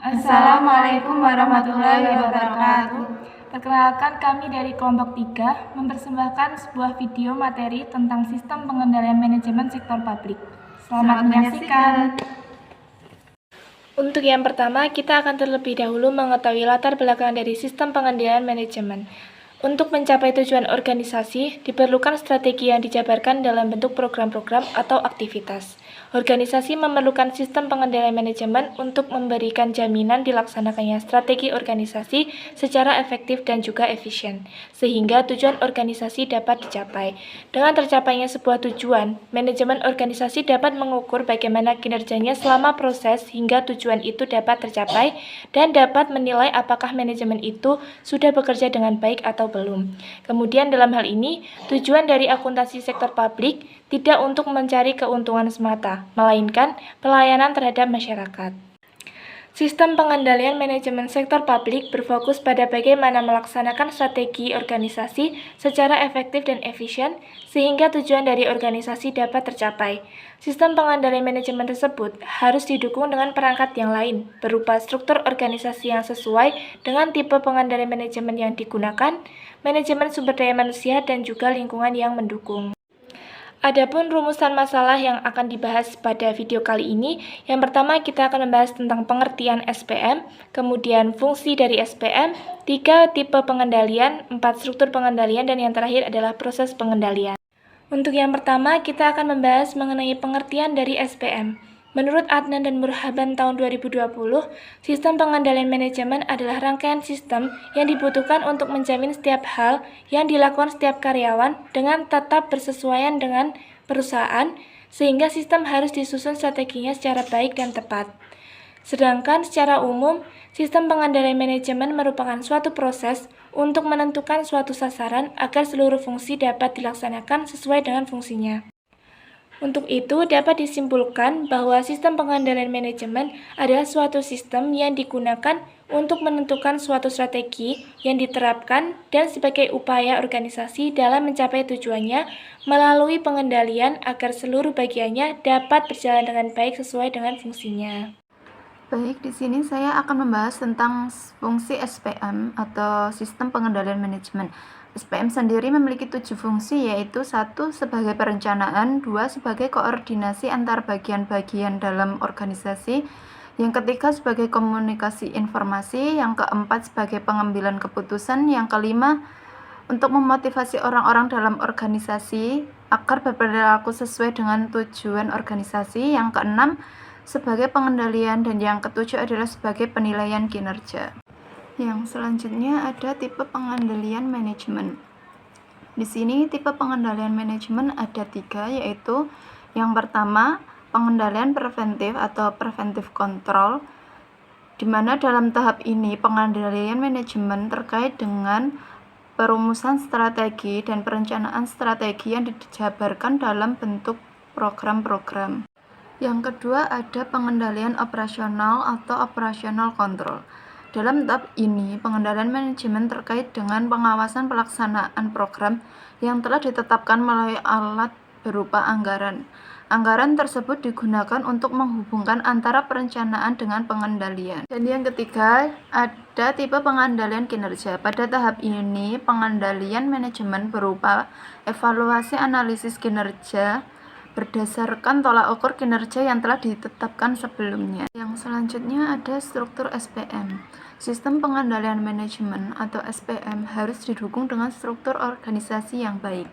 Assalamualaikum warahmatullahi wabarakatuh. Perkenalkan, kami dari kelompok 3 mempersembahkan sebuah video materi tentang sistem pengendalian manajemen sektor publik. Selamat menyaksikan. Untuk yang pertama, kita akan terlebih dahulu mengetahui latar belakang dari sistem pengendalian manajemen. Untuk mencapai tujuan organisasi, diperlukan strategi yang dijabarkan dalam bentuk program-program atau aktivitas. Organisasi memerlukan sistem pengendalian manajemen untuk memberikan jaminan dilaksanakannya strategi organisasi secara efektif dan juga efisien, sehingga tujuan organisasi dapat dicapai. Dengan tercapainya sebuah tujuan, manajemen organisasi dapat mengukur bagaimana kinerjanya selama proses hingga tujuan itu dapat tercapai dan dapat menilai apakah manajemen itu sudah bekerja dengan baik atau belum. Kemudian dalam hal ini, tujuan dari akuntansi sektor publik tidak untuk mencari keuntungan semata, melainkan pelayanan terhadap masyarakat. Sistem pengendalian manajemen sektor publik berfokus pada bagaimana melaksanakan strategi organisasi secara efektif dan efisien sehingga tujuan dari organisasi dapat tercapai. Sistem pengendalian manajemen tersebut harus didukung dengan perangkat yang lain, berupa struktur organisasi yang sesuai dengan tipe pengendalian manajemen yang digunakan, manajemen sumber daya manusia, dan juga lingkungan yang mendukung. Adapun rumusan masalah yang akan dibahas pada video kali ini, yang pertama kita akan membahas tentang pengertian SPM, kemudian fungsi dari SPM, 3 tipe pengendalian, 4 struktur pengendalian, dan yang terakhir adalah proses pengendalian. Untuk yang pertama, kita akan membahas mengenai pengertian dari SPM. Menurut Adnan dan Murhaban tahun 2020, sistem pengendalian manajemen adalah rangkaian sistem yang dibutuhkan untuk menjamin setiap hal yang dilakukan setiap karyawan dengan tetap bersesuaian dengan perusahaan, sehingga sistem harus disusun strateginya secara baik dan tepat. Sedangkan secara umum, sistem pengendalian manajemen merupakan suatu proses untuk menentukan suatu sasaran agar seluruh fungsi dapat dilaksanakan sesuai dengan fungsinya. Untuk itu, dapat disimpulkan bahwa sistem pengendalian manajemen adalah suatu sistem yang digunakan untuk menentukan suatu strategi yang diterapkan dan sebagai upaya organisasi dalam mencapai tujuannya melalui pengendalian agar seluruh bagiannya dapat berjalan dengan baik sesuai dengan fungsinya. Baik, di sini saya akan membahas tentang fungsi SPM atau sistem pengendalian manajemen. SPM sendiri memiliki 7 fungsi, yaitu 1 sebagai perencanaan, 2 sebagai koordinasi antar bagian-bagian dalam organisasi, yang ketiga sebagai komunikasi informasi, yang keempat sebagai pengambilan keputusan, yang kelima untuk memotivasi orang-orang dalam organisasi agar berperilaku sesuai dengan tujuan organisasi, yang keenam sebagai pengendalian, dan yang ketujuh adalah sebagai penilaian kinerja. Yang selanjutnya ada tipe pengendalian manajemen. Di sini tipe pengendalian manajemen ada 3, yaitu yang pertama pengendalian preventif atau preventive control, di mana dalam tahap ini pengendalian manajemen terkait dengan perumusan strategi dan perencanaan strategi yang dijabarkan dalam bentuk program-program. Yang kedua ada pengendalian operasional atau operational control. Dalam tahap ini, pengendalian manajemen terkait dengan pengawasan pelaksanaan program yang telah ditetapkan melalui alat berupa anggaran. Anggaran tersebut digunakan untuk menghubungkan antara perencanaan dengan pengendalian. Dan yang ketiga, ada tipe pengendalian kinerja. Pada tahap ini, pengendalian manajemen berupa evaluasi analisis kinerja berdasarkan tolak ukur kinerja yang telah ditetapkan sebelumnya. Yang selanjutnya ada struktur SPM. Sistem pengendalian manajemen atau SPM harus didukung dengan struktur organisasi yang baik,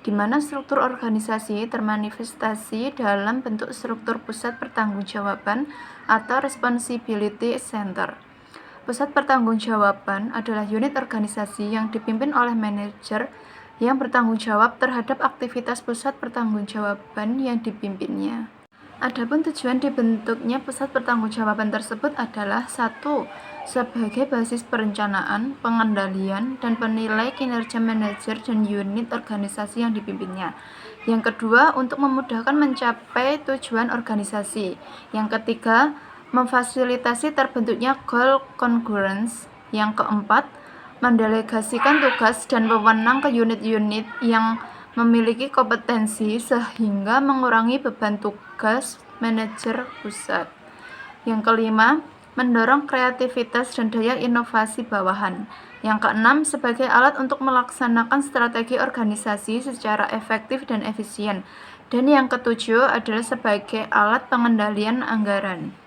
di mana struktur organisasi termanifestasi dalam bentuk struktur pusat pertanggungjawaban atau responsibility center. Pusat pertanggungjawaban adalah unit organisasi yang dipimpin oleh manajer yang bertanggung jawab terhadap aktivitas pusat pertanggungjawaban yang dipimpinnya. Adapun tujuan dibentuknya pusat pertanggungjawaban tersebut adalah 1. Sebagai basis perencanaan, pengendalian, dan penilai kinerja manajer dan unit organisasi yang dipimpinnya. Yang kedua, untuk memudahkan mencapai tujuan organisasi. Yang ketiga, memfasilitasi terbentuknya goal congruence. Yang keempat, mendelegasikan tugas dan wewenang ke unit-unit yang memiliki kompetensi sehingga mengurangi beban tugas manajer pusat. Yang kelima, mendorong kreativitas dan daya inovasi bawahan. Yang keenam, sebagai alat untuk melaksanakan strategi organisasi secara efektif dan efisien. Dan yang ketujuh adalah sebagai alat pengendalian anggaran.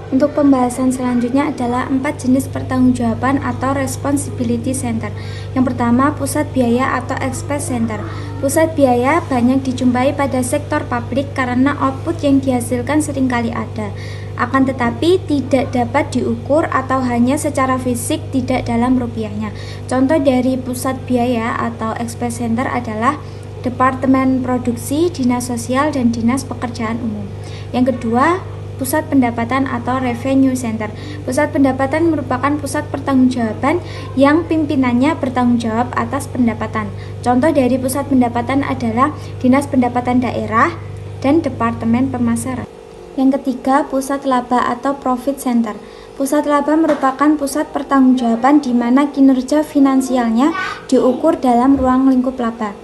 Untuk pembahasan selanjutnya adalah 4 jenis pertanggungjawaban atau responsibility center. Yang pertama, pusat biaya atau expense center. Pusat biaya banyak dijumpai pada sektor publik karena output yang dihasilkan seringkali ada. Akan tetapi tidak dapat diukur atau hanya secara fisik tidak dalam rupiahnya. Contoh dari pusat biaya atau expense center adalah Departemen Produksi, Dinas Sosial, dan Dinas Pekerjaan Umum. Yang kedua, pusat pendapatan atau revenue center. Pusat pendapatan merupakan pusat pertanggungjawaban yang pimpinannya bertanggung jawab atas pendapatan. Contoh dari pusat pendapatan adalah Dinas Pendapatan Daerah dan Departemen Pemasaran. Yang ketiga, pusat laba atau profit center. Pusat laba merupakan pusat pertanggungjawaban di mana kinerja finansialnya diukur dalam ruang lingkup laba.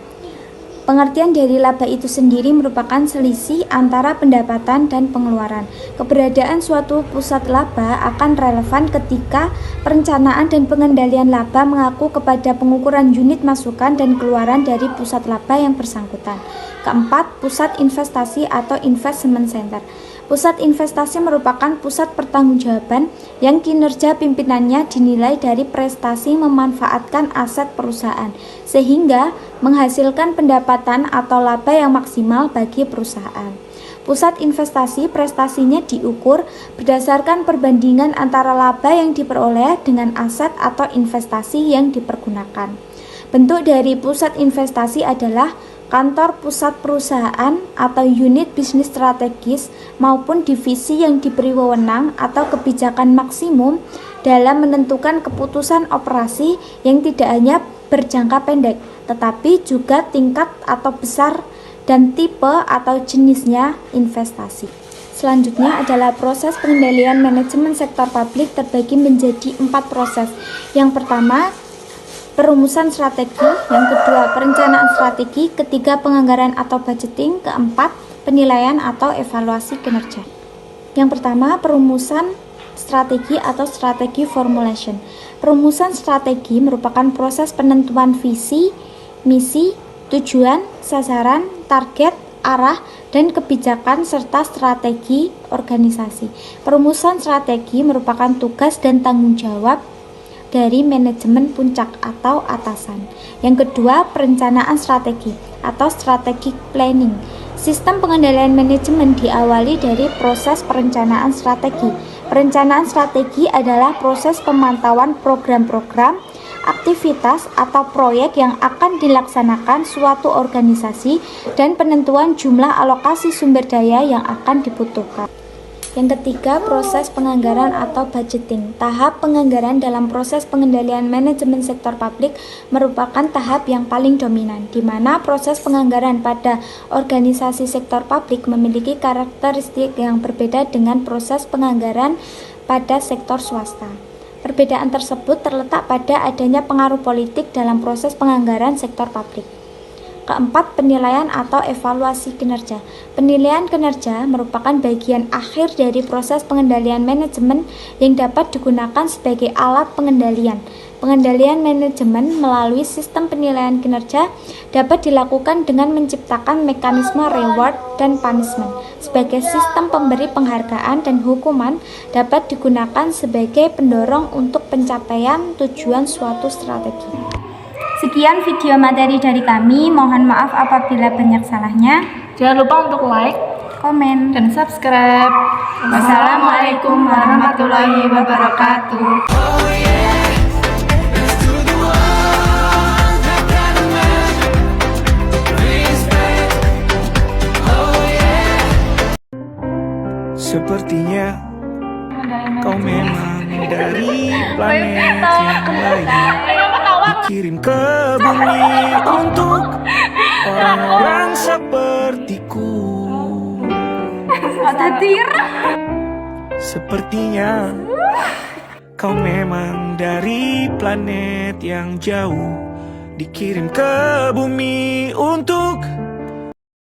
Pengertian dari laba itu sendiri merupakan selisih antara pendapatan dan pengeluaran. Keberadaan suatu pusat laba akan relevan ketika perencanaan dan pengendalian laba mengacu kepada pengukuran unit masukan dan keluaran dari pusat laba yang bersangkutan. Keempat, pusat investasi atau investment center. Pusat investasi merupakan pusat pertanggungjawaban yang kinerja pimpinannya dinilai dari prestasi memanfaatkan aset perusahaan, sehingga menghasilkan pendapatan atau laba yang maksimal bagi perusahaan. Pusat investasi prestasinya diukur berdasarkan perbandingan antara laba yang diperoleh dengan aset atau investasi yang dipergunakan. Bentuk dari pusat investasi adalah kantor pusat perusahaan atau unit bisnis strategis maupun divisi yang diberi wewenang atau kebijakan maksimum dalam menentukan keputusan operasi yang tidak hanya berjangka pendek, tetapi juga tingkat atau besar dan tipe atau jenisnya investasi. Selanjutnya adalah proses pengendalian manajemen sektor publik terbagi menjadi 4 proses. Yang pertama, perumusan strategi, yang kedua perencanaan strategi, ketiga penganggaran atau budgeting, keempat penilaian atau evaluasi kinerja. Yang pertama, perumusan strategi atau strategi formulation. Perumusan strategi merupakan proses penentuan visi, misi, tujuan, sasaran, target, arah, dan kebijakan serta strategi organisasi. Perumusan strategi merupakan tugas dan tanggung jawab dari manajemen puncak atau atasan. Yang kedua, perencanaan strategi atau strategic planning. Sistem pengendalian manajemen diawali dari proses perencanaan strategi. Perencanaan strategi adalah proses pemantauan program-program, aktivitas atau proyek yang akan dilaksanakan suatu organisasi dan penentuan jumlah alokasi sumber daya yang akan dibutuhkan. Yang ketiga, proses penganggaran atau budgeting. Tahap penganggaran dalam proses pengendalian manajemen sektor publik merupakan tahap yang paling dominan, di mana proses penganggaran pada organisasi sektor publik memiliki karakteristik yang berbeda dengan proses penganggaran pada sektor swasta. Perbedaan tersebut terletak pada adanya pengaruh politik dalam proses penganggaran sektor publik. Keempat, penilaian atau evaluasi kinerja. Penilaian kinerja merupakan bagian akhir dari proses pengendalian manajemen yang dapat digunakan sebagai alat pengendalian. Pengendalian manajemen melalui sistem penilaian kinerja dapat dilakukan dengan menciptakan mekanisme reward dan punishment. Sebagai sistem pemberi penghargaan dan hukuman dapat digunakan sebagai pendorong untuk pencapaian tujuan suatu strategi. Sekian video materi dari kami, mohon maaf apabila banyak salahnya. Jangan lupa untuk like, Komen, dan subscribe. Wassalamualaikum warahmatullahi wabarakatuh. Sepertinya kau memang dari planet yang lain, dikirim ke bumi untuk orang-orang sepertiku. Sepertinya kau memang dari planet yang jauh, dikirim ke bumi untuk